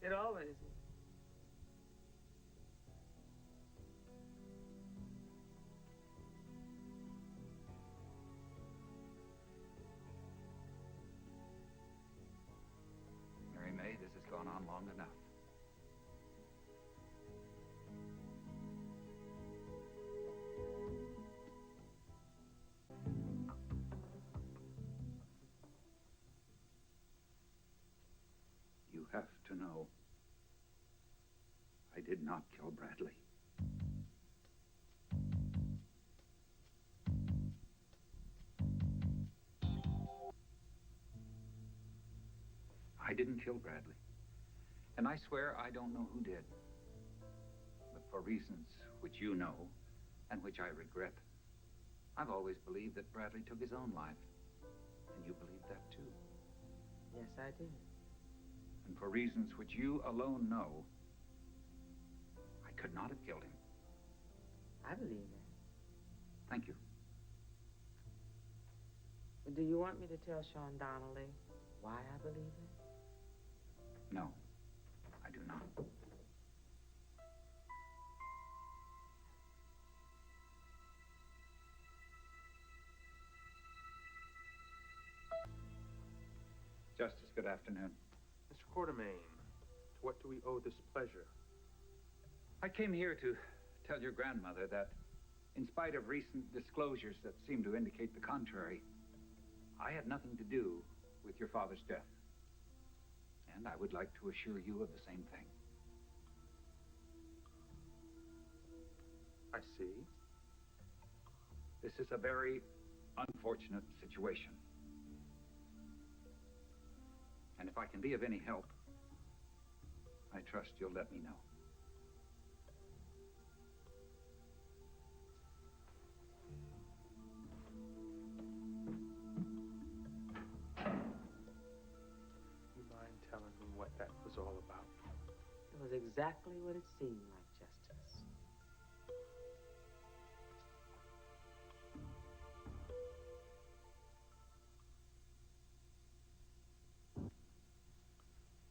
It always is. Mary Mae, this has gone on long enough. You have to know, I did not kill Bradley. I didn't kill Bradley. And I swear I don't know who did. But for reasons which you know, and which I regret, I've always believed that Bradley took his own life. And you believe that too. Yes, I did. And for reasons which you alone know, I could not have killed him. I believe that. Thank you. Do you want me to tell Sean Donnelly why I believe it? No, I do not. Justice, good afternoon. Mr. Quartermaine, to what do we owe this pleasure? I came here to tell your grandmother that, in spite of recent disclosures that seem to indicate the contrary, I had nothing to do with your father's death. And I would like to assure you of the same thing. I see. This is a very unfortunate situation. And if I can be of any help, I trust you'll let me know. You mind telling me what that was all about? It was exactly what it seemed like, Justice.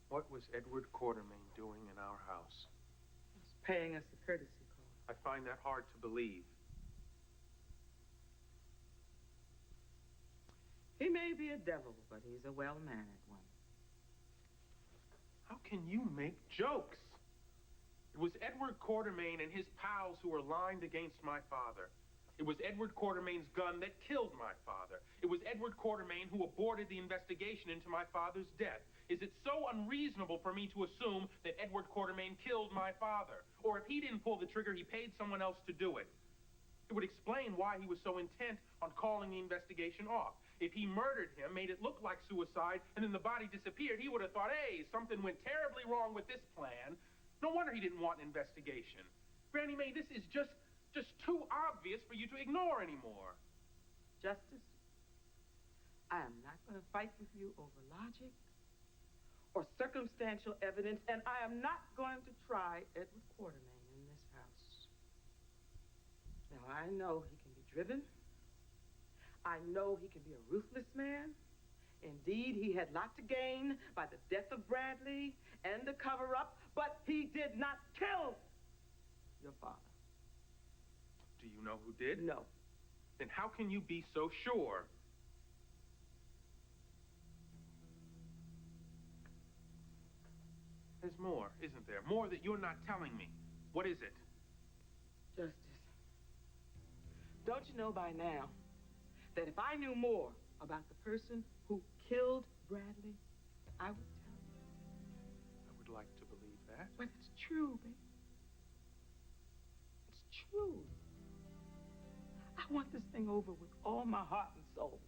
What was Edward Quartermaine doing in our house? He was paying us a courtesy call. I find that hard to believe. He may be a devil, but he's a well-mannered one. How can you make jokes? It was Edward Quartermaine and his pals who were lined against my father. It was Edward Quartermaine's gun that killed my father. It was Edward Quartermaine who aborted the investigation into my father's death. Is it so unreasonable for me to assume that Edward Quartermaine killed my father? Or if he didn't pull the trigger, he paid someone else to do it? It would explain why he was so intent on calling the investigation off. If he murdered him, made it look like suicide, and then the body disappeared, he would have thought, hey, something went terribly wrong with this plan. No wonder he didn't want an investigation. Granny Mae, this is just too obvious for you to ignore anymore. Justice, I am not going to fight with you over logic or circumstantial evidence, and I am not going to try Edward Quartermaine in this house. Now, I know he can be driven. I know he can be a ruthless man. Indeed, he had a lot to gain by the death of Bradley and the cover-up, but he did not kill your father. Do you know who did? No. Then how can you be so sure? There's more, isn't there? More that you're not telling me. What is it? Justice, don't you know by now that if I knew more about the person who killed Bradley, I would tell you? I would like to believe that. But it's true, baby. It's true. I want this thing over with all my heart and soul.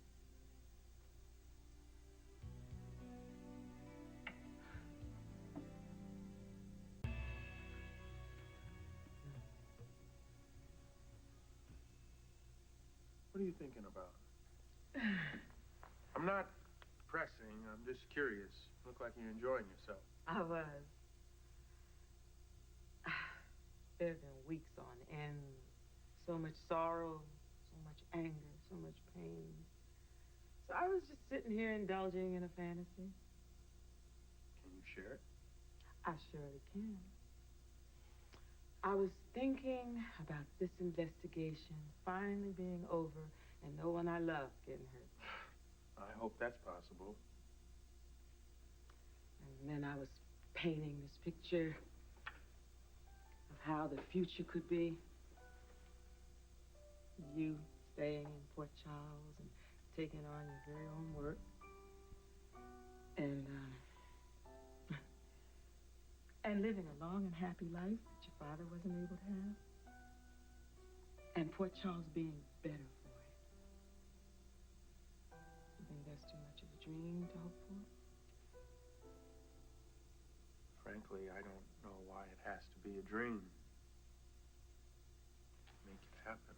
What are you thinking about? I'm not pressing. I'm just curious. You look like you're enjoying yourself. I was. There have been weeks on end. So much sorrow, so much anger, so much pain. So I was just sitting here indulging in a fantasy. Can you share it? I surely can. I was thinking about this investigation finally being over and no one I love getting hurt. I hope that's possible. And then I was painting this picture of how the future could be. You staying in Port Charles and taking on your very own work. And living a long and happy life that your father wasn't able to have. And Port Charles being better for it. You think that's too much of a dream to hope for? Frankly, I don't know why it has to be a dream. Make it happen.